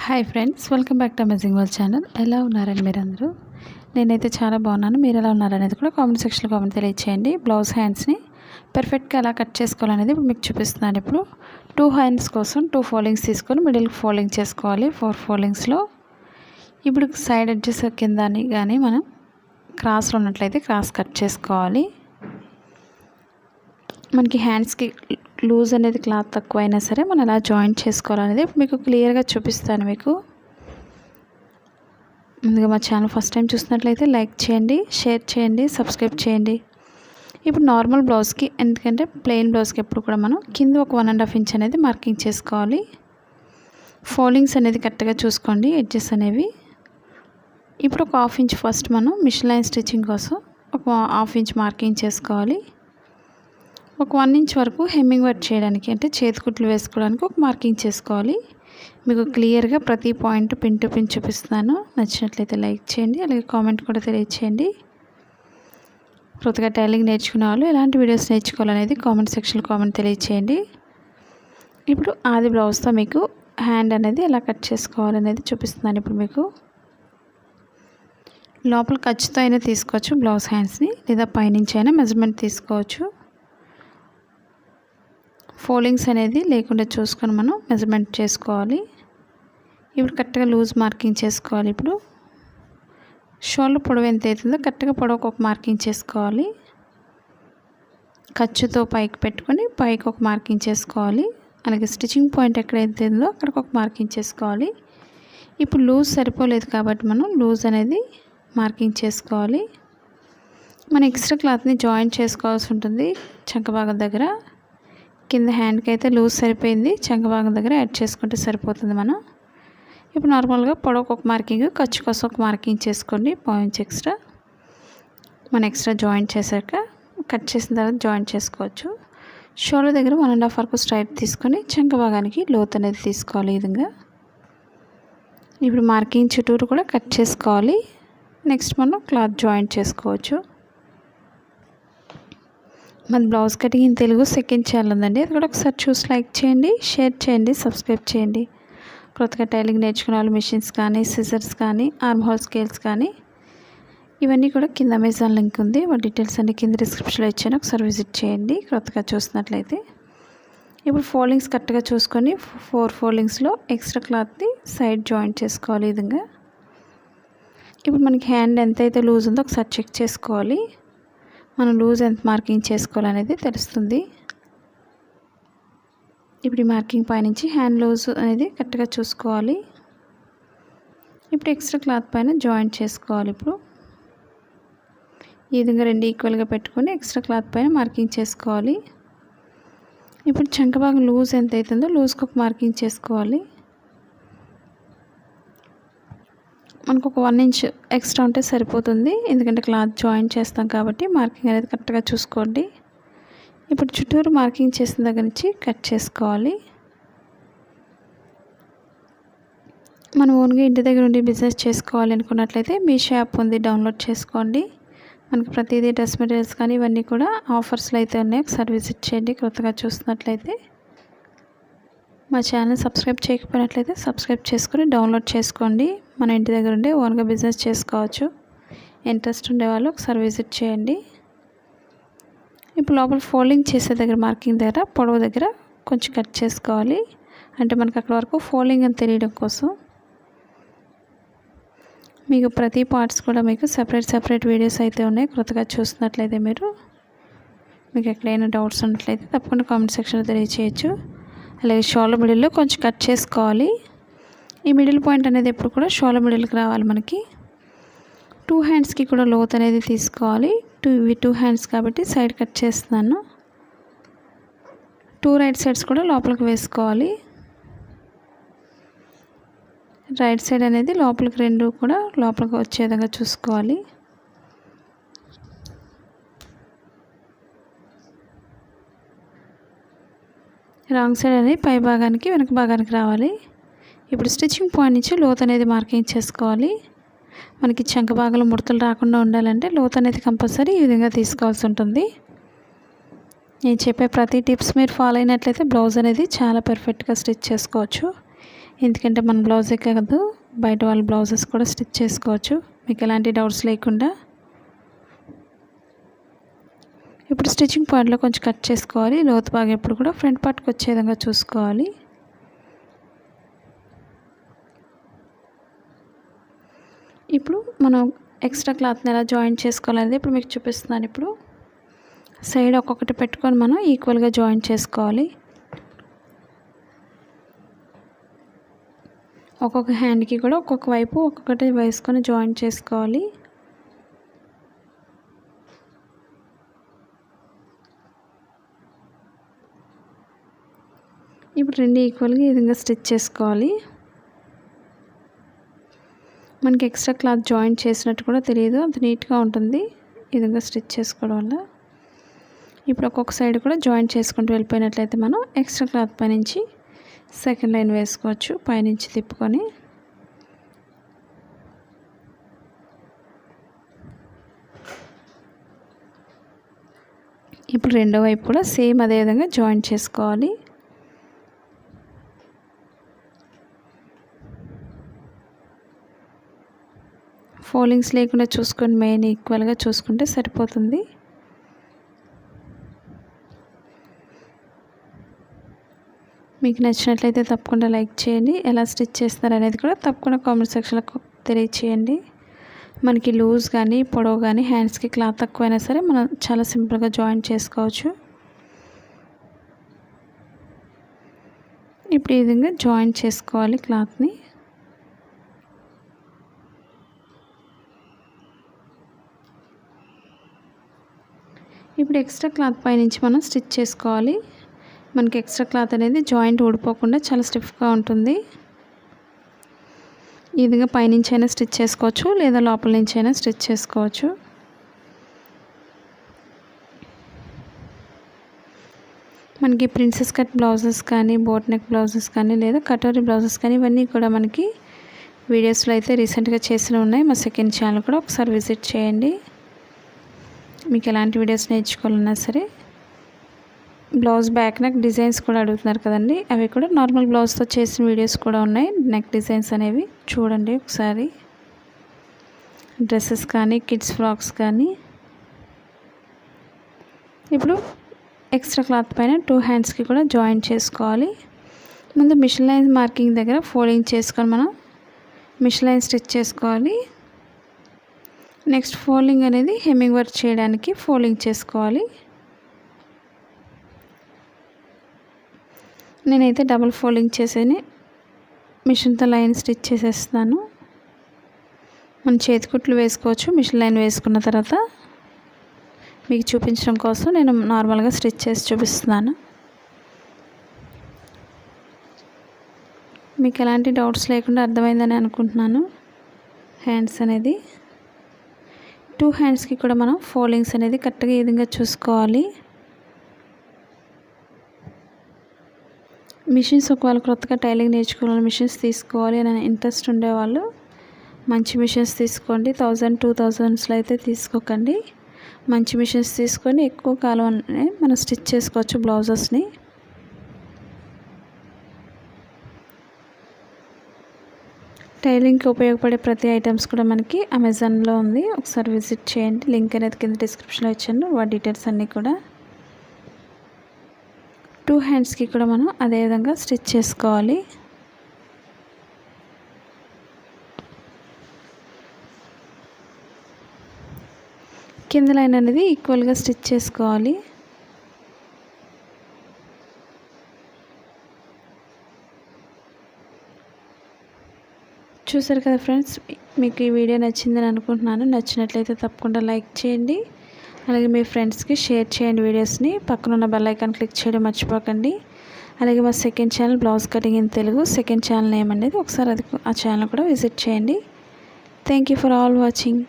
Hi friends, welcome back to amazing world channel. ఎలా ఉన్నారని మీరందరూ? నేనైతే చాలా బాగున్నాను. మీరు ఎలా ఉన్నారనేది కూడా కామెంట్ సెక్షన్లో కామెంట్ తెలియచేయండి. బ్లౌజ్ హ్యాండ్స్ని పర్ఫెక్ట్గా ఎలా కట్ చేసుకోవాలనేది ఇప్పుడు మీకు చూపిస్తున్నాను. ఇప్పుడు 2 హ్యాండ్స్ కోసం 2 ఫోల్డింగ్స్ తీసుకొని మిడిల్కి ఫోల్డింగ్ చేసుకోవాలి. 4 ఫోల్డింగ్స్లో ఇప్పుడు సైడ్ ఎడ్జెస్ కింద కానీ మనం క్రాస్లో ఉన్నట్లయితే క్రాస్ కట్ చేసుకోవాలి. మనకి హ్యాండ్స్కి లూజ్ అనేది క్లాత్ తక్కువ అయినా సరే మనం ఎలా జాయింట్ చేసుకోవాలనేది మీకు క్లియర్గా చూపిస్తాను. మీకు ముందుగా మా ఛానల్ ఫస్ట్ టైం చూసినట్లయితే లైక్ చేయండి, షేర్ చేయండి, సబ్స్క్రైబ్ చేయండి. ఇప్పుడు నార్మల్ బ్లౌజ్కి, ఎందుకంటే ప్లెయిన్ బ్లౌజ్కి ఎప్పుడు కూడా మనం కింద ఒక 1.5 ఇంచ్ అనేది మార్కింగ్ చేసుకోవాలి. ఫోల్డింగ్స్ అనేది కరెక్ట్గా చూసుకోండి, ఎడ్జెస్ అనేవి. ఇప్పుడు ఒక 1/2 ఇంచ్ ఫస్ట్ మనం మిషన్ లైన్ స్టిచ్చింగ్ కోసం ఒక 1/2 ఇంచ్ మార్కింగ్ చేసుకోవాలి. ఒక 1 ఇంచ్ వరకు హెమ్మింగ్ వర్క్ చేయడానికి, అంటే చేతికుట్లు వేసుకోవడానికి ఒక మార్కింగ్ చేసుకోవాలి. మీకు క్లియర్గా ప్రతి పాయింట్ పిన్ టు పిన్ చూపిస్తున్నాను. నచ్చినట్లయితే లైక్ చేయండి, అలాగే కామెంట్ కూడా తెలియచేయండి. కొత్తగా టైలరింగ్ నేర్చుకునే వాళ్ళు ఎలాంటి వీడియోస్ నేర్చుకోవాలనేది కామెంట్ సెక్షన్లో కామెంట్ తెలియచేయండి. ఇప్పుడు ఆది బ్లౌజ్తో మీకు హ్యాండ్ అనేది ఎలా కట్ చేసుకోవాలనేది చూపిస్తున్నాను. ఇప్పుడు మీకు లోపల ఖర్చుతో అయినా తీసుకోవచ్చు బ్లౌజ్ హ్యాండ్స్ని, లేదా పైనుంచి అయినా మెజర్మెంట్ తీసుకోవచ్చు. ఫోల్డింగ్స్ అనేది లేకుండా చూసుకొని మనం మెజర్మెంట్ చేసుకోవాలి. ఇప్పుడు కరెక్ట్గా లూజ్ మార్కింగ్ చేసుకోవాలి. ఇప్పుడు షోల్డర్ పొడవు ఎంత అవుతుందో కరెక్ట్గా పొడవుకు ఒక మార్కింగ్ చేసుకోవాలి. ఖర్చుతో పైకి పెట్టుకొని పైకి ఒక మార్కింగ్ చేసుకోవాలి. అలాగే స్టిచ్చింగ్ పాయింట్ ఎక్కడైతే ఉందో అక్కడికి ఒక మార్కింగ్ చేసుకోవాలి. ఇప్పుడు లూజ్ సరిపోలేదు కాబట్టి మనం లూజ్ అనేది మార్కింగ్ చేసుకోవాలి. మనం ఎక్స్ట్రా క్లాత్ని జాయింట్ చేసుకోవాల్సి ఉంటుంది. చంక భాగం దగ్గర కింద హ్యాండ్కి అయితే లూజ్ సరిపోయింది, చంక భాగం దగ్గర యాడ్ చేసుకుంటే సరిపోతుంది. మనం ఇప్పుడు నార్మల్గా పొడవుకు ఒక మార్కింగ్, ఖర్చు కోసం ఒక మార్కింగ్ చేసుకోండి. పాయింట్స్ ఎక్స్ట్రా మనం ఎక్స్ట్రా జాయింట్ చేశాక కట్ చేసిన తర్వాత జాయింట్ చేసుకోవచ్చు. షోల్డర్ దగ్గర 1.5 వరకు స్ట్రైట్ తీసుకొని చంక భాగానికి లోత్ అనేది తీసుకోవాలి. ఈ విధంగా ఇప్పుడు మార్కింగ్ చుట్టూరు కూడా కట్ చేసుకోవాలి. నెక్స్ట్ మనం క్లాత్ జాయింట్ చేసుకోవచ్చు. మన blouse cutting in Telugu second channel ఉందండి, అది కూడా ఒకసారి చూసి లైక్ చేయండి, షేర్ చేయండి, సబ్స్క్రైబ్ చేయండి. కొత్తగా టైలింగ్ నేర్చుకునే వాళ్ళు మిషన్స్ కానీ, సిజర్స్ కానీ, ఆర్మ్ హోల్ స్కేల్స్ కానీ ఇవన్నీ కూడా కింద అమెజాన్ లింక్ ఉంది. వాటి డీటెయిల్స్ అన్ని కింద డిస్క్రిప్షన్లో ఇచ్చాను, ఒకసారి విజిట్ చేయండి కొత్తగా చూసినట్లయితే. ఇప్పుడు ఫోల్డింగ్స్ కరెక్ట్గా చూసుకొని 4 ఫోల్డింగ్స్లో ఎక్స్ట్రా క్లాత్ని సైడ్ జాయింట్ చేసుకోవాలి. ఈ విధంగా ఇప్పుడు మనకి హ్యాండ్ ఎంతైతే లూజ్ ఉందో ఒకసారి చెక్ చేసుకోవాలి. మనం లూజ్ ఎంత మార్కింగ్ చేసుకోవాలనేది తెలుస్తుంది. ఇప్పుడు ఈ మార్కింగ్ పైనుంచి హ్యాండ్ లూజ్ అనేది కరెక్ట్గా చూసుకోవాలి. ఇప్పుడు ఎక్స్ట్రా క్లాత్ పైన జాయింట్ చేసుకోవాలి. ఇప్పుడు ఈ విధంగా 2 ఈక్వల్గా పెట్టుకొని ఎక్స్ట్రా క్లాత్ పైన మార్కింగ్ చేసుకోవాలి. ఇప్పుడు చంక భాగం లూజ్ ఎంత అవుతుందో లూజ్కి ఒక మార్కింగ్ చేసుకోవాలి. మనకు ఒక 1 ఇంచ్ ఎక్స్ట్రా ఉంటే సరిపోతుంది, ఎందుకంటే క్లాత్ జాయింట్ చేస్తాం కాబట్టి. మార్కింగ్ అనేది కరెక్ట్గా చూసుకోండి. ఇప్పుడు చుట్టూరు మార్కింగ్ చేసిన దగ్గర నుంచి కట్ చేసుకోవాలి. మనం ఓన్గా ఇంటి దగ్గర ఉండి బిజినెస్ చేసుకోవాలి అనుకున్నట్లయితే మీషో యాప్ ఉంది, డౌన్లోడ్ చేసుకోండి. మనకి ప్రతిదీ డ్రెస్ మెటీరియల్స్ కానీ ఇవన్నీ కూడా ఆఫర్స్లో అయితే ఉన్నాయి, ఒకసారి విజిట్ చేయండి కొత్తగా చూస్తున్నట్లయితే. మా ఛానల్ సబ్స్క్రైబ్ చేయకపోయినట్లయితే సబ్స్క్రైబ్ చేసుకొని డౌన్లోడ్ చేసుకోండి. మన ఇంటి దగ్గర ఉండే ఓన్గా బిజినెస్ చేసుకోవచ్చు. ఇంట్రెస్ట్ ఉండేవాళ్ళు ఒకసారి విజిట్ చేయండి. ఇప్పుడు లోపల ఫోల్డింగ్ చేసే దగ్గర మార్కింగ్ దగ్గర పొడవు దగ్గర కొంచెం కట్ చేసుకోవాలి, అంటే మనకు అక్కడ వరకు ఫోల్డింగ్ అని తెలియడం కోసం. మీకు ప్రతి పార్ట్స్ కూడా మీకు సెపరేట్ వీడియోస్ అయితే ఉన్నాయి. కొత్తగా చూస్తున్నట్లయితే మీకు ఎక్కడైనా డౌట్స్ ఉన్నట్లయితే తప్పకుండా కామెంట్ సెక్షన్లో తెలియచేయచ్చు. అలాగే షోల్డర్ మిడిల్లో కొంచెం కట్ చేసుకోవాలి. ఈ మిడిల్ పాయింట్ అనేది ఎప్పుడు కూడా షోల్డర్ మిడిల్కి రావాలి. మనకి 2 హ్యాండ్స్కి కూడా లోత్ అనేది తీసుకోవాలి. 2 హ్యాండ్స్ కాబట్టి సైడ్ కట్ చేస్తున్నాను. 2 రైట్ సైడ్స్ కూడా లోపలికి వేసుకోవాలి. రైట్ సైడ్ అనేది లోపలికి 2 కూడా లోపలికి వచ్చే విధంగా చూసుకోవాలి. రాంగ్ సైడ్ అనేది పై భాగానికి వెనక భాగానికి రావాలి. ఇప్పుడు స్టిచ్చింగ్ పాయింట్ నుంచి లోత్ అనేది మార్కింగ్ చేసుకోవాలి. మనకి చంక భాగంలో ముడతలు రాకుండా ఉండాలంటే లోత్ అనేది కంపల్సరీ ఈ విధంగా తీసుకోవాల్సి ఉంటుంది. నేను చెప్పే ప్రతి టిప్స్ మీరు ఫాలో అయినట్లయితే బ్లౌజ్ అనేది చాలా పర్ఫెక్ట్గా స్టిచ్ చేసుకోవచ్చు. ఎందుకంటే మన బ్లౌజే కాదు బయట వాళ్ళ బ్లౌజెస్ కూడా స్టిచ్ చేసుకోవచ్చు మీకు ఎలాంటి డౌట్స్ లేకుండా. ఇప్పుడు స్టిచ్చింగ్ పాయింట్లో కొంచెం కట్ చేసుకోవాలి. లోతు భాగం ఎప్పుడు కూడా ఫ్రంట్ పార్ట్కి వచ్చే విధంగా చూసుకోవాలి. ఇప్పుడు మనం ఎక్స్ట్రా క్లాత్ని ఎలా జాయింట్ చేసుకోవాలనేది ఇప్పుడు మీకు చూపిస్తున్నాను. ఇప్పుడు సైడ్ ఒక్కొక్కటి పెట్టుకొని మనం ఈక్వల్గా జాయింట్ చేసుకోవాలి. ఒక్కొక్క హ్యాండ్కి కూడా ఒక్కొక్క వైపు ఒక్కొక్కటి వేసుకొని జాయింట్ చేసుకోవాలి. ఇప్పుడు రెండు ఈక్వల్గా ఈ విధంగా స్టిచ్ చేసుకోవాలి. మనకి ఎక్స్ట్రా క్లాత్ జాయింట్ చేసినట్టు కూడా తెలియదు, అంత నీట్గా ఉంటుంది ఈ విధంగా స్టిచ్ చేసుకోవడం వల్ల. ఇప్పుడు ఒక్కొక్క సైడ్ కూడా జాయింట్ చేసుకుంటూ వెళ్ళిపోయినట్లయితే మనం ఎక్స్ట్రా క్లాత్ పైనుంచి సెకండ్ లైన్ వేసుకోవచ్చు పైనుంచి తిప్పుకొని. ఇప్పుడు రెండో వైపు కూడా సేమ్ అదే విధంగా జాయింట్ చేసుకోవాలి. ఫోల్డింగ్స్ లేకుండా చూసుకొని మెయిన్ ఈక్వల్గా చూసుకుంటే సరిపోతుంది. మీకు నచ్చినట్లయితే తప్పకుండా లైక్ చేయండి. ఎలా స్టిచ్ చేస్తారు అనేది కూడా తప్పకుండా కామెంట్ సెక్షన్లో తెలియచేయండి. మనకి లూజ్ కానీ పొడవు కానీ హ్యాండ్స్కి క్లాత్ తక్కువైనా సరే మనం చాలా సింపుల్గా జాయింట్ చేసుకోవచ్చు. ఇప్పుడు ఈ విధంగా జాయింట్ చేసుకోవాలి క్లాత్ని. ఇప్పుడు ఎక్స్ట్రా క్లాత్ పైనుంచి మనం స్టిచ్ చేసుకోవాలి. మనకి ఎక్స్ట్రా క్లాత్ అనేది జాయింట్ ఊడిపోకుండా చాలా స్టిఫ్గా ఉంటుంది. ఈ విధంగా పైనుంచి అయినా స్టిచ్ చేసుకోవచ్చు లేదా లోపల నుంచి అయినా స్టిచ్ చేసుకోవచ్చు. మనకి ప్రిన్సెస్ కట్ బ్లౌజెస్ కానీ బోట్ నెక్ బ్లౌజెస్ కానీ లేదా కటోరీ బ్లౌజెస్ కానీ ఇవన్నీ కూడా మనకి వీడియోస్లో అయితే రీసెంట్గా చేసినవి ఉన్నాయి. మా సెకండ్ ఛానల్ కూడా ఒకసారి విజిట్ చేయండి. మీకు ఎలాంటి వీడియోస్ నేర్చుకోవాలన్నా సరే. బ్లౌజ్ బ్యాక్ నెక్ డిజైన్స్ కూడా అడుగుతున్నారు కదండి, అవి కూడా నార్మల్ బ్లౌజ్తో చేసిన వీడియోస్ కూడా ఉన్నాయి. నెక్ డిజైన్స్ అనేవి చూడండి ఒకసారి. డ్రెస్సెస్ కానీ కిడ్స్ ఫ్రాక్స్ కానీ. ఇప్పుడు ఎక్స్ట్రా క్లాత్ పైన 2 హ్యాండ్స్కి కూడా జాయింట్ చేసుకోవాలి. ముందు మిషన్ లైన్ మార్కింగ్ దగ్గర ఫోల్డింగ్ చేసుకొని మనం మిషన్ లైన్ స్టిచ్ చేసుకోవాలి. నెక్స్ట్ ఫోల్డింగ్ అనేది హెమ్మింగ్ వర్క్ చేయడానికి ఫోల్డింగ్ చేసుకోవాలి. నేనైతే డబుల్ ఫోల్డింగ్ చేసేని మిషన్తో లైన్ స్టిచ్ చేసేస్తాను. మనం చేతికుట్లు వేసుకోవచ్చు మిషన్ లైన్ వేసుకున్న తర్వాత. మీకు చూపించడం కోసం నేను నార్మల్గా స్టిచ్ చేసి చూపిస్తున్నాను. మీకు ఎలాంటి డౌట్స్ లేకుండా అర్థమైందని అనుకుంటున్నాను. హ్యాండ్స్ అనేది 2 హ్యాండ్స్కి కూడా మనం ఫోల్డింగ్స్ అనేది కరెక్ట్గా ఈ విధంగా చూసుకోవాలి. మిషన్స్ ఒకవేళ కొత్తగా టైలింగ్ నేర్చుకోవాలి మిషన్స్ తీసుకోవాలి అని ఇంట్రెస్ట్ ఉండేవాళ్ళు మంచి మిషన్స్ తీసుకోండి. 1000-2000లో అయితే తీసుకోకండి. మంచి మిషన్స్ తీసుకొని ఎక్కువ కాలం మనం స్టిచ్ చేసుకోవచ్చు బ్లౌజెస్ని. టైలింగ్కి ఉపయోగపడే ప్రతి ఐటమ్స్ కూడా మనకి అమెజాన్లో ఉంది, ఒకసారి విజిట్ చేయండి. లింక్ అనేది కింద డిస్క్రిప్షన్లో ఇచ్చాను, వాటి డీటెయిల్స్ అన్నీ కూడా. 2 హ్యాండ్స్కి కూడా మనం అదేవిధంగా స్టిచ్ చేసుకోవాలి. కింద లైన్ అనేది ఈక్వల్గా స్టిచ్ చేసుకోవాలి. చూసారు కదా ఫ్రెండ్స్, మీకు ఈ వీడియో నచ్చిందని అనుకుంటున్నాను. నచ్చినట్లయితే తప్పకుండా లైక్ చేయండి, అలాగే మీ ఫ్రెండ్స్కి షేర్ చేయండి వీడియోస్ని. పక్కన ఉన్న బెల్ ఐకాన్ క్లిక్ చేయడం మర్చిపోకండి. అలాగే మా second channel blouse cutting in Telugu, second channel name అనేది ఒకసారి ఆ ఛానల్ కూడా విజిట్ చేయండి. Thank you for all watching.